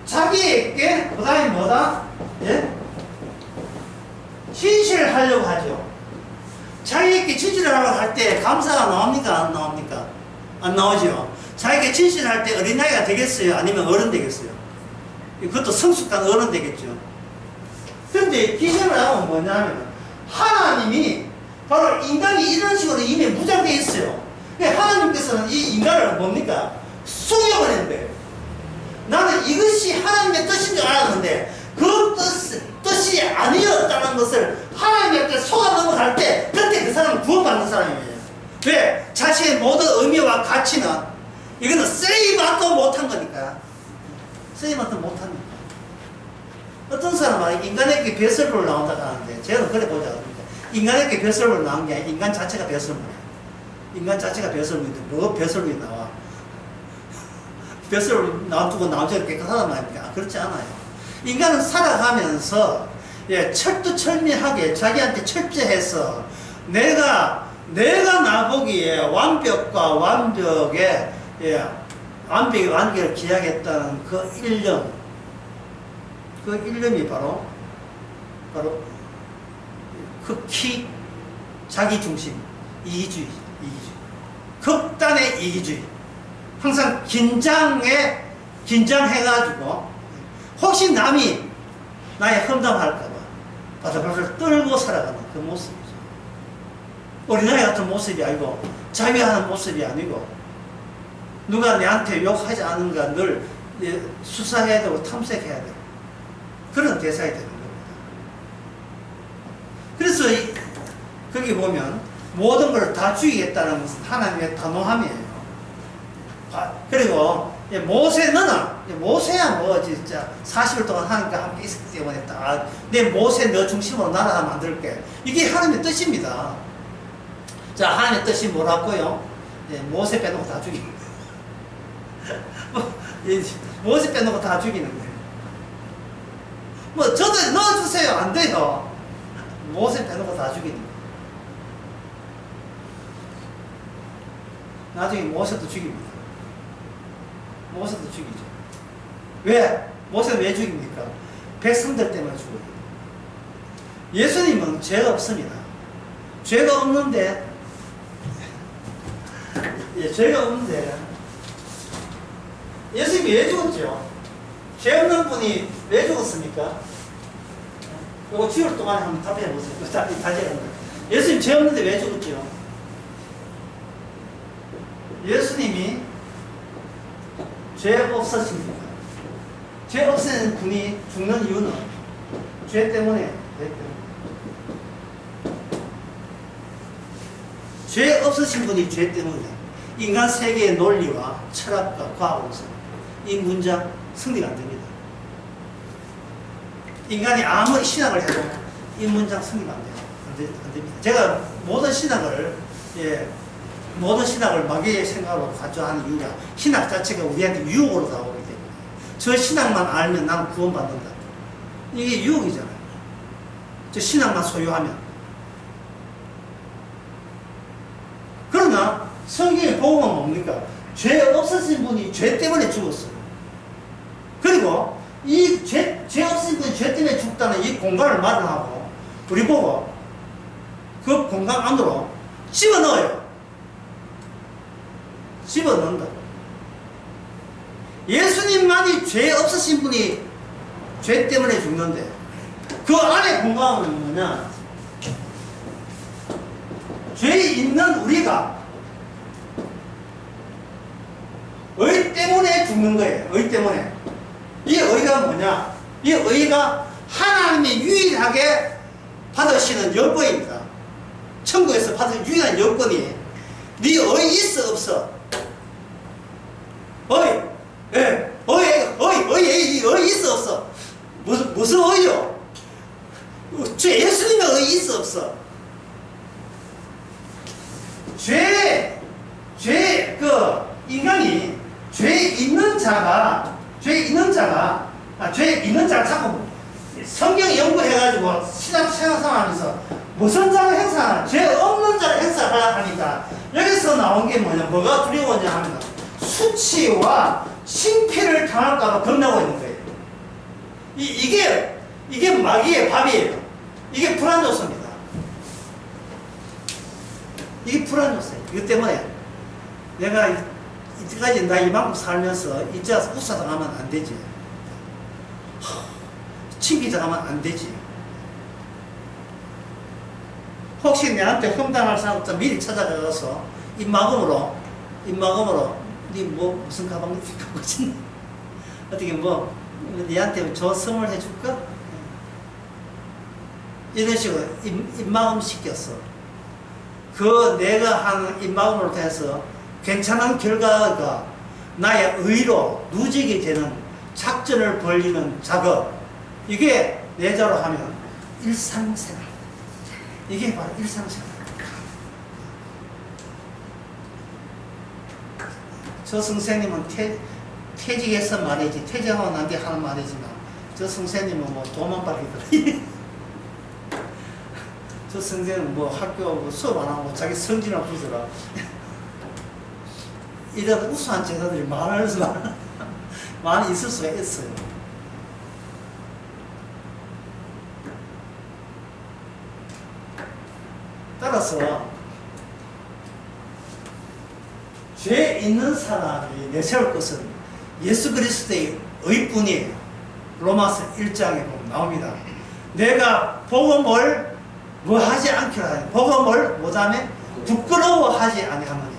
자기에게 그다음에 뭐다? 예? 진실을 하려고 하죠. 자기에게 진실을 하려고 할 때 감사가 나옵니까? 안 나옵니까? 안 나오죠. 자기에게 진실을 할 때 어린아이가 되겠어요? 아니면 어른 되겠어요? 그것도 성숙한 어른 되겠죠. 그런데 기적을 하면 뭐냐면 하나님이 바로 인간이 이런 식으로 이미 무장되어 있어요. 하나님께서는 이 인간을 뭡니까? 속여버리는 거예요. 나는 이것이 하나님의 뜻인 줄 알았는데 그 뜻이 아니었다는 것을 하나님께 속아 넘어갈 때 그때 그 사람은 구원받는 사람이에요. 왜? 자신의 모든 의미와 가치는 이거는 쓰레기만도 못한 거니까. 쓰레기만도 못합니다. 어떤 사람은 인간에게 배설물 나온다고 하는데 저는 그래 보지 않습니다. 인간에게 배설물 나온 게 아니라 인간 자체가 배설물이에요. 인간 자체가 배설물인데 뭐 배설물이 나와? 배설물 놔두고 나머지가 깨끗하단 말입니까? 그렇지 않아요. 인간은 살아가면서 예, 철두철미하게 자기한테 철저해서 내가 나보기에 완벽과 완벽의 예, 완벽의 완결을 기하겠다는 그 일념이 바로 극히 자기중심, 이기주의. 극단의 이기주의. 항상 긴장해가지고 혹시 남이 나의 험담할까봐 바들바들 떨고 살아가는 그 모습이죠. 어린아이 같은 모습이 아니고 자위하는 모습이 아니고 누가 내한테 욕하지 않은가 늘 수사해야 되고 탐색해야 되고 그런 대상이 되는 겁니다. 그래서 거기 보면 모든 걸 다 죽이겠다는 것은 하나님의 단호함이에요. 그리고 모세야 뭐 진짜 40일 동안 하나님과 함께 있었기 때문에 내 모세 너 중심으로 나라 하나 만들게. 이게 하나님의 뜻입니다. 자, 하나님의 뜻이 뭐라고요? 모세 빼놓고 다 죽이는 거예요. 모세 빼놓고 다 죽이는 거예요. 뭐 저도 넣어주세요. 안 돼요. 모세 빼놓고 다 죽이는 거예요. 나중에 모세도 죽입니다. 모세도 죽이죠. 왜? 모세는 왜 죽입니까? 백성들 때문에 죽어요. 예수님은 죄가 없습니다. 죄가 없는데 예수님이 왜 죽었죠? 죄 없는 분이 왜 죽었습니까? 이거 치울 동안에 한번 답해 보세요. 다시 한번. 예수님 죄 없는데 왜 죽었죠? 예수님이 죄 없으십니다. 죄 없으신 분이 죽는 이유는 죄 때문에. 죄 없으신 분이 죄 때문에 인간 세계의 논리와 철학과 과학으로서 이 문장 승리가 안 됩니다. 인간이 아무리 신학을 해도 이 문장 승리가 안 돼요. 안 됩니다. 제가 모든 신학을 모든 신학을 마귀의 생각으로 가져하는 이유가 신학 자체가 우리한테 유혹으로 다가오기 때문에 저 신학만 알면 나는 구원받는다. 이게 유혹이잖아요. 저 신학만 소유하면. 그러나 성경의 복음은 뭡니까? 죄 없으신 분이 죄 때문에 죽었어요. 그리고 이 죄 없으신 분이 죄 때문에 죽다는 이 공간을 마련하고 우리 보고 그 공간 안으로 집어넣어요. 집어넣는다. 예수님만이 죄 없으신 분이 죄 때문에 죽는데 그 안에 공간은 뭐냐? 죄 있는 우리가 의 때문에 죽는 거예요. 의 때문에. 이 의가 뭐냐? 이 의가 하나님이 유일하게 받으시는 여건입니다. 천국에서 받을 유일한 여건이 네 의 있어 없어? 의 있어 없어? 무슨 의요? 예수님의 의 있어 없어? 인간이 죄 있는 자가 자꾸 성경 연구해가지고 신앙생활하면서 무슨 자를 행사하나? 죄 없는 자를 행사하니까 여기서 나온 게 뭐가 두려워냐 하면 수치와 징피를 당할까봐 겁나고 있는 거예요. 이게 마귀의 밥이에요. 이게 불안 요소입니다. 이게 불안 요소예요. 이것 때문에 내가 이때까지 나 이만큼 살면서 이제 웃사당하면 안 되지. 칭기당하면 안 되지. 혹시 내한테 험담할 사람부터 미리 찾아가서 입막음으로 니 무슨 가방 갖고 있니? 어떻게 니한테 저 선물 해줄까? 이런 식으로 입막음 시켰어. 그 내가 하는 입막음으로 해서 괜찮은 결과가 나의 의로 누적이 되는 작전을 벌리는 작업. 이게 내자로 하면 일상생활. 이게 바로 일상생활. 저 선생님은 퇴직해서 말이지, 퇴직하고 난 뒤에 하는 말이지만, 저 선생님은 돈만 받기더라. 저 선생님은 학교 수업 안 하고 자기 성질만 부서라. 이런 우수한 제자들이 많이 있을 수가 있어요. 따라서 죄 있는 사람이 내세울 것은 예수 그리스도의 의뿐이에요. 로마서 1장에 보면 나옵니다. 내가 복음을 하지 않기로 하니 복음을 못하면 부끄러워하지 아니하느니.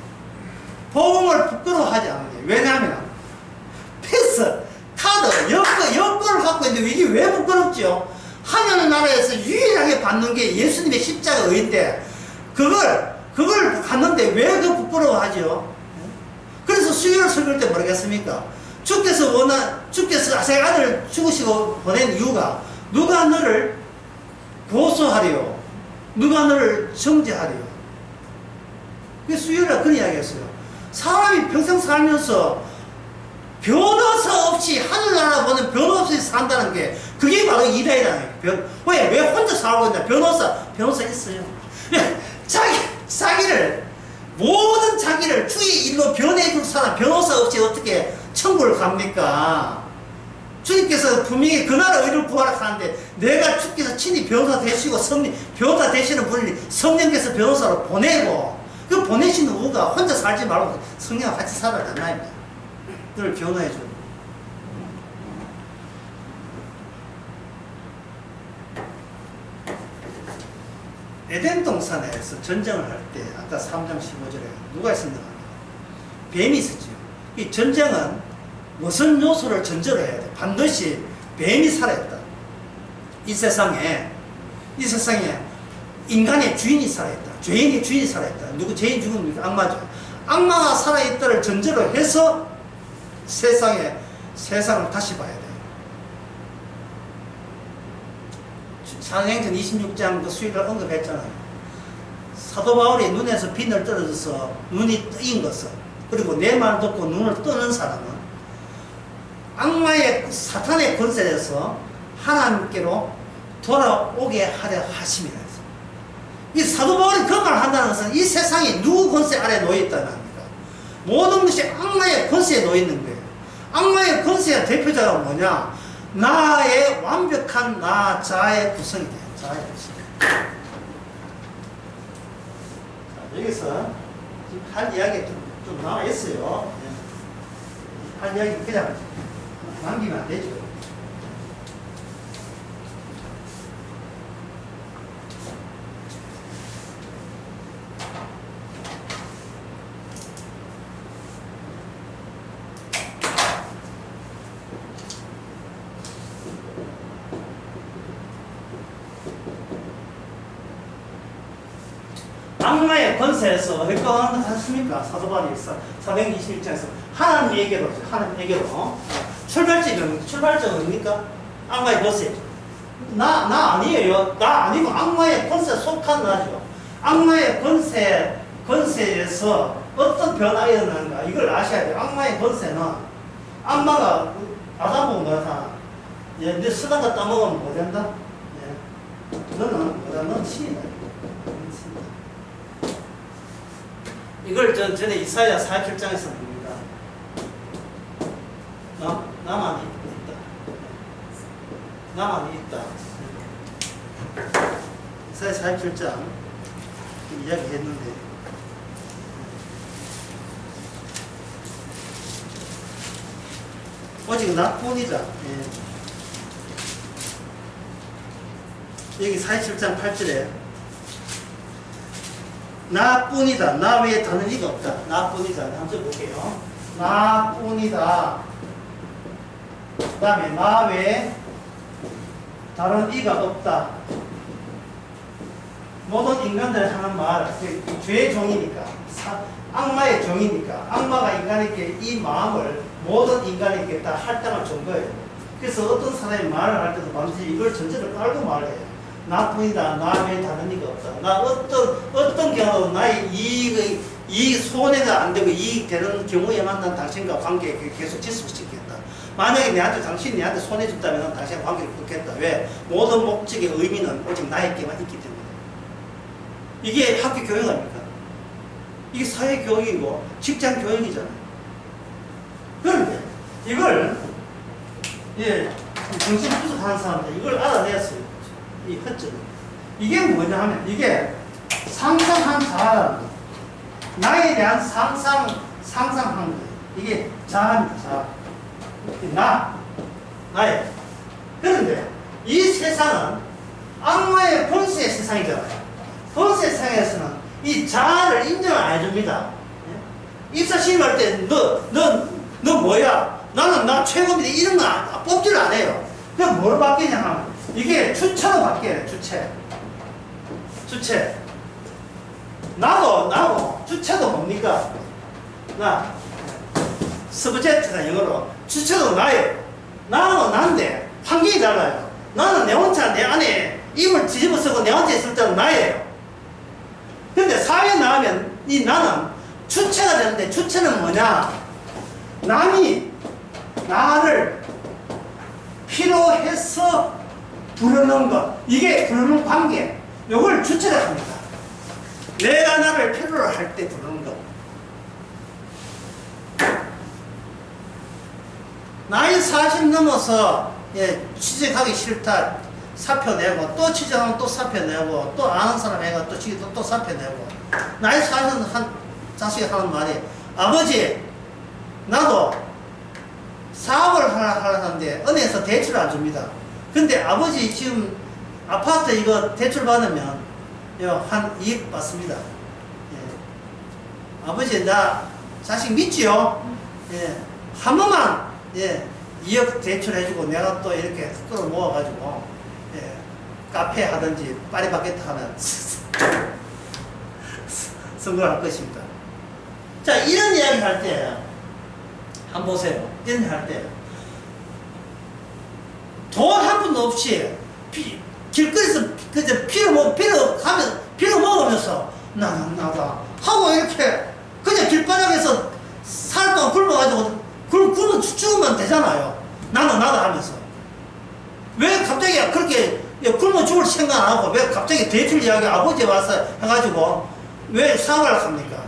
복음을 부끄러워하지 않느니. 왜냐하면 패스, 카드, 여권을 갖고 있는데 이게 왜 부끄럽죠? 하나님 나라에서 유일하게 받는 게 예수님의 십자가 의인데 그걸 갖는데 왜 그 부끄러워하죠? 그래서 수요일 설교할 때 모르겠습니까? 주께서 자기 아들을 죽으시고 보낸 이유가 누가 너를 고소하리요? 누가 너를 정죄하리요? 그게 수요일에 그런 이야기 했어요. 사람이 평생 살면서 변호사 없이 하늘나라 보는 변호사 없이 산다는 게 그게 바로 이다이라는 거예요. 왜 혼자 살고 있나? 변호사 있어요. 모든 자기를 주의 일로 변해줄 사람, 변호사 없이 어떻게 천국을 갑니까? 주님께서 분명히 그 나라 의를 구하라 하는데 내가 주께서 친히 변호사 되시고 변호사 되시는 분이 성령께서 변호사로 보내고 그 보내시는 이유가 혼자 살지 말고 성령과 같이 살아라 나입니다. 그걸 변호해줘. 에덴 동산에서 전쟁을 할 때 아까 3장 15절에 누가 있었나? 뱀이 있었죠. 이 전쟁은 무슨 요소를 전제로 해야 돼? 반드시 뱀이 살아있다. 이 세상에 인간의 주인이 살아있다. 죄인의 주인이 살아있다. 죄인 죽으면 악마죠. 악마가 살아있다를 전제로 해서 세상을 다시 봐야 돼. 사도행전 26장 그 수익을 언급했잖아요. 사도 바울이 눈에서 비늘 떨어져서 눈이 뜨인 것은, 그리고 내 말 듣고 눈을 뜨는 사람은 악마의 사탄의 권세에서 하나님께로 돌아오게 하려 하심이라 했어요. 이 사도 바울이 그 말을 한다는 것은 이 세상이 누구 권세 아래 놓여 있다는 겁니다. 모든 것이 악마의 권세에 놓여 있는 거예요. 악마의 권세의 대표자가 뭐냐? 나의 완벽한 나 자아의 구성이 돼요. 자아의 구성. 자, 여기서 지금 할 이야기가 좀 나와 있어요. 할 이야기 그냥 남기면 안 되죠. 악마의 권세에서 어떤 하십니까? 사도바울이 사도행 21장에서 하나님에게로 출발점은 뭡니까? 악마의 권세. 나 아니에요. 나 아니고 악마의 권세에 속한 나죠. 악마의 권세에서 어떤 변화가 일어나는가 이걸 아셔야 돼요. 악마의 권세는 악마가 아담 보고 뭐다. 예, 네 쓰다가 따먹으면 뭐 된다? 예. 너는 신이다. 이걸 전에 이사야 47장에서 봅니다. 나만 있다. 나만 있다. 이사야 47장 이야기했는데 오직 나뿐이다. 예. 여기 47장 8절에 나뿐이다. 나 외에 다른 이가 없다. 나뿐이다. 한번 볼게요. 나뿐이다. 그 다음에 나 외에 다른 이가 없다. 모든 인간들이 하는 말, 죄의 종이니까, 악마의 종이니까, 악마가 인간에게 이 마음을 모든 인간에게 다 할당을 준 거예요. 그래서 어떤 사람이 말을 할 때도 반드시 이걸 전제를 깔고 말을 해요. 나뿐이다. 나 외에 다른 이가 없다. 나 어떤 경우도 나의 이익 손해가 안 되고 이익 되는 경우에만 난 당신과 관계 계속 지속시키겠다. 만약에 당신이 내한테 손해 줬다면 난 당신과 관계를 끊겠다. 왜? 모든 목적의 의미는 오직 나에게만 있기 때문에. 이게 학교 교육 아닙니까? 이게 사회 교육이고 직장 교육이잖아요. 그런데 이걸 정신 분석하는 사람들 이걸 알아냈어요. 이 허점. 이게 뭐냐 하면 이게 상상한 자아라는 거예요. 나에 대한 상상한 거예요. 이게 자아입니다. 자아. 나의. 그런데 이 세상은 악마의 본세의 세상이잖아요. 본세 세상에서는 이 자아를 인정을 안 해줍니다. 입사 시험할 때 너 뭐야? 나는 나 최고입니다. 이런 거 뽑지를 안 해요. 그럼 뭘 바뀌냐 하면 이게 주체로 바뀌어요. 주체. 나도 주체도 뭡니까? 서브젝트가 영어로 주체도 나예요. 나는 난데 환경이 달라요. 나는 내 혼자 내 안에 입을 뒤집어 쓰고 내 혼자 있을 때는 나예요. 근데 사회에 나가면 이 나는 주체가 되는데 주체는 뭐냐? 남이 나를 필요해서 부르는 것. 이게 부르는 관계. 이걸 주체라 합니다. 내가 나를 필요로 할 때 부르는 것. 나이 40 넘어서 취직하기 싫다. 사표 내고 또 취직하면 또 사표 내고 또 아는 사람 애가 또 취직도 또 사표 내고 나이 40 한 자식이 하는 말이 아버지 나도 사업을 하는데 은행에서 대출 안 줍니다. 근데 아버지 지금 아파트 이거 대출 받으면 한 2억 받습니다. 예. 아버지 나 자식 믿지요? 예. 한 번만 2억 대출해주고 내가 또 이렇게 끌어 모아가지고 카페 하든지 파리바게트 하면 선거를 할 것입니다. 자, 이런 이야기 할 때 한번 보세요. 이런 할 때 돈 한 푼도 없이 길거리에서 그저 피를 먹으면서 나다 하고 이렇게 그냥 길바닥에서 살 동안 굶어가지고 굶어 죽으면 되잖아요. 나다 하면서. 왜 갑자기 그렇게 굶어 죽을 생각 안 하고 왜 갑자기 대출 이야기 아버지 와서 해가지고 왜 사과를 합니까?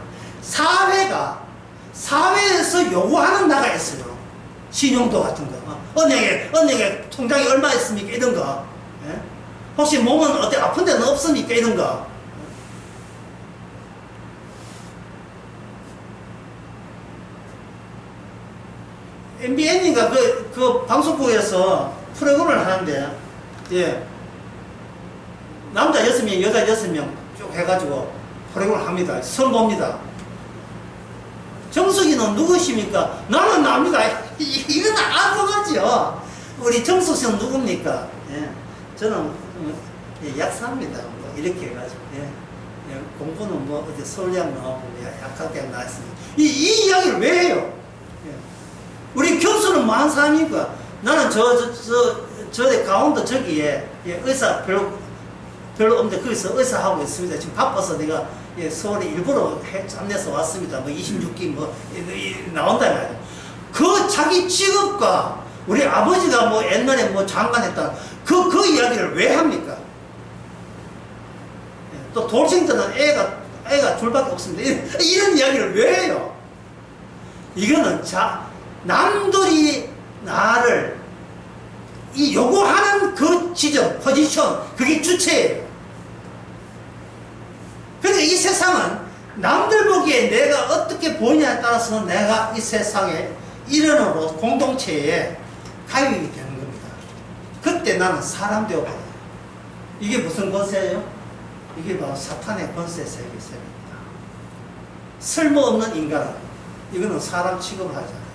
사회에서 요구하는 나가 있어요. 신용도 같은 거. 은행에 통장이 얼마 있습니까? 이런 거. 예? 혹시 몸은 어때 아픈 데는 없습니까? 이런 거. MBN인가 그 방송국에서 프로그램을 하는데, 예. 남자 6명, 여자 6명 쭉 해가지고 프로그램을 합니다. 선보입니다. 정수기는 누구십니까? 나는 납니다. 이건 안 그거죠. 우리 정수 씨는 누굽니까? 예. 저는 약사입니다. 뭐 이렇게 해가지고. 예. 예. 공부는 뭐 어디 서울대학 나오고 약학대학 나왔습니다. 이 이야기를 왜 해요? 예. 우리 교수는 뭐 한 사람이니까 나는 저 강원도 저기에 의사 별로 없는데 거기서 의사하고 있습니다. 지금 바빠서 내가 서울에 일부러 잠내서 왔습니다. 뭐 26기 나온다 말이야. 그 자기 직업과 우리 아버지가 뭐 옛날에 뭐 장관 했다. 그 이야기를 왜 합니까? 또 돌싱들은 애가 둘밖에 없습니다. 이런 이야기를 왜 해요? 이거는 남들이 나를 요구하는 그 지점, 포지션, 그게 주체예요. 그러니까 이 세상은 남들 보기에 내가 어떻게 보이냐에 따라서 내가 이 세상의 일원으로 공동체에 가입이 되는 겁니다. 그때 나는 사람 되어버려요. 이게 무슨 권세예요? 이게 바로 사탄의 권세 세계입니다. 쓸모없는 인간은 이거는 사람 취급을 하지 않아요.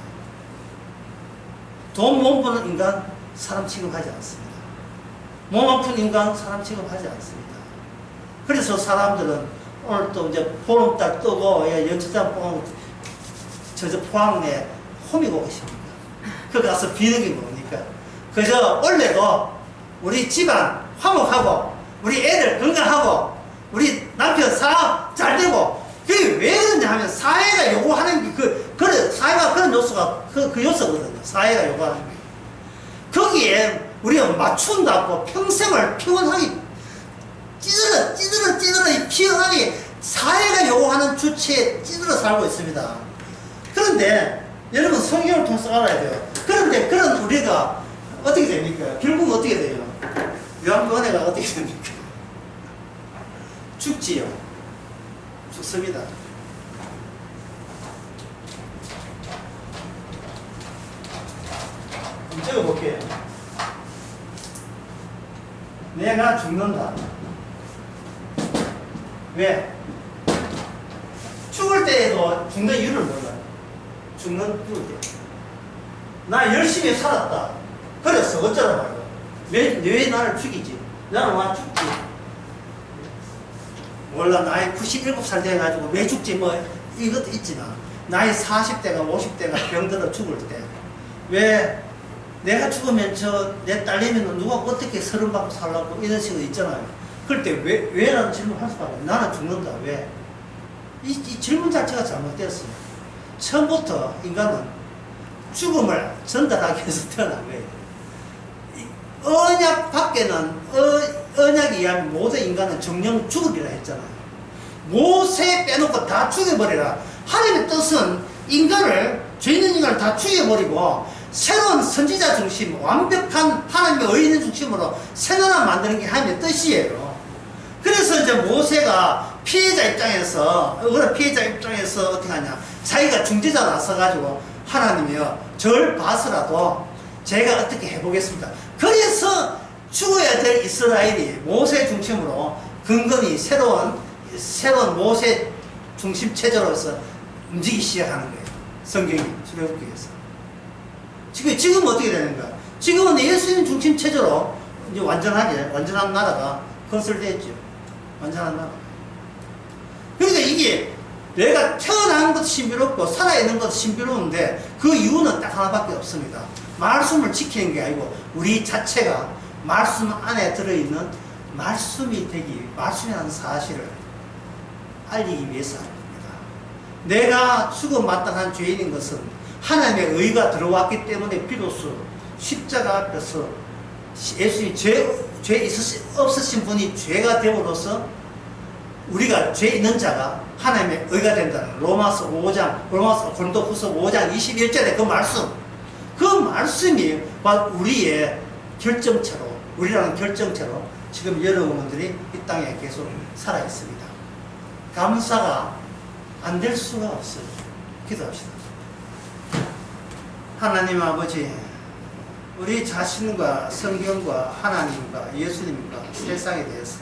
돈 못 버는 인간 사람 취급하지 않습니다. 몸 아픈 인간 사람 취급하지 않습니다. 그래서 사람들은 오늘 또 이제 보름달 뜨고 연초장 포항에 홈이고 계십니다. 그 가서 비는 게 뭡니까? 그저 원래도 우리 집안 화목하고 우리 애들 건강하고 우리 남편 사업 잘 되고 그게 왜 그러냐 하면 사회가 요구하는 게 사회가 그런 요소가 그 요소거든요. 사회가 요구하는 게. 거기에 우리가 맞춘다고 평생을 피곤하게 찌들어 피곤하게 사회가 요구하는 주체에 찌들어 살고 있습니다. 그런데 여러분 성경을 통해서 알아야 돼요. 그런데 그런 우리가 어떻게 됩니까? 결국은 어떻게 돼요? 요한복음 은혜가 어떻게 됩니까? 죽지요. 죽습니다. 적어볼게요. 내가 죽는다. 왜? 죽을 때에도 죽는 이유를 몰라요. 죽을 때. 나 열심히 살았다. 그래서 어쩌라 말이야. 왜 나를 죽이지? 나는 와 죽지. 몰라, 나이 97살 돼가지고 왜 죽지? 뭐, 이것도 있지만, 나이 40대가 50대가 병들어 죽을 때, 왜 내가 죽으면 내 딸내미는 누가 어떻게 서름 받고 살라고 이런 식으로 있잖아요. 그럴 때 왜라는 질문을 할 수밖에 없어요. 나는 죽는다. 왜? 이 질문 자체가 잘못되었어요. 처음부터 인간은 죽음을 전달하기 위해서 태어난 거예요. 언약 밖에는 언약에 의하면 모든 인간은 정령 죽으리라 했잖아요. 모세 빼놓고 다 죽여버리라. 하나님의 뜻은 인간을 죄 있는 인간을 다 죽여버리고 새로운 선지자 중심, 완벽한 하나님의 의인 중심으로 새 나라 만드는 게 하나님의 뜻이에요. 그래서 이제 모세가 피해자 입장에서 어떻게 하냐, 자기가 중재자 나서가지고 하나님이여 저를 봐서라도 제가 어떻게 해보겠습니다. 그래서 죽어야 될 이스라엘이 모세 중심으로 근근히 새로운 모세 중심 체제로서 움직이기 시작하는 거예요. 성경이 출애굽기에서. 지금 어떻게 되는가? 지금은 예수님 중심 체제로 이제 완전한 나라가 건설되었죠. 완전한 나라. 그러니까 이게 내가 태어난 것도 신비롭고 살아있는 것도 신비로운데 그 이유는 딱 하나밖에 없습니다. 말씀을 지키는 게 아니고 우리 자체가 말씀 안에 들어있는 말씀이 되기, 말씀이라는 사실을 알리기 위해서 합니다. 내가 죽음 마땅한 죄인인 것은 하나님의 의가 들어왔기 때문에 비로소 십자가 앞에서 예수님이 죄 없으신 분이 죄가 됨으로써 우리가 죄 있는 자가 하나님의 의가 된다는 로마서 고린도후서 5장 21절의 그 말씀이 우리의 결정체로, 우리라는 결정체로 지금 여러분들이 이 땅에 계속 살아 있습니다. 감사가 안 될 수가 없어요. 기도합시다. 하나님 아버지, 우리 자신과 성경과 하나님과 예수님과 세상에 대해서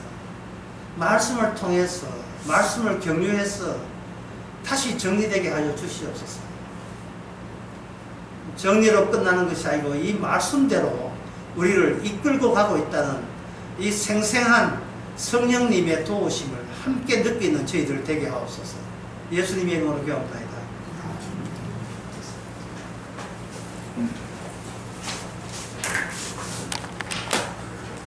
말씀을 통해서, 말씀을 경유해서 다시 정리되게 하여 주시옵소서. 정리로 끝나는 것이 아니고 이 말씀대로 우리를 이끌고 가고 있다는 이 생생한 성령님의 도우심을 함께 느끼는 저희들 되게 하옵소서. 예수님의 이름으로 기도합니다.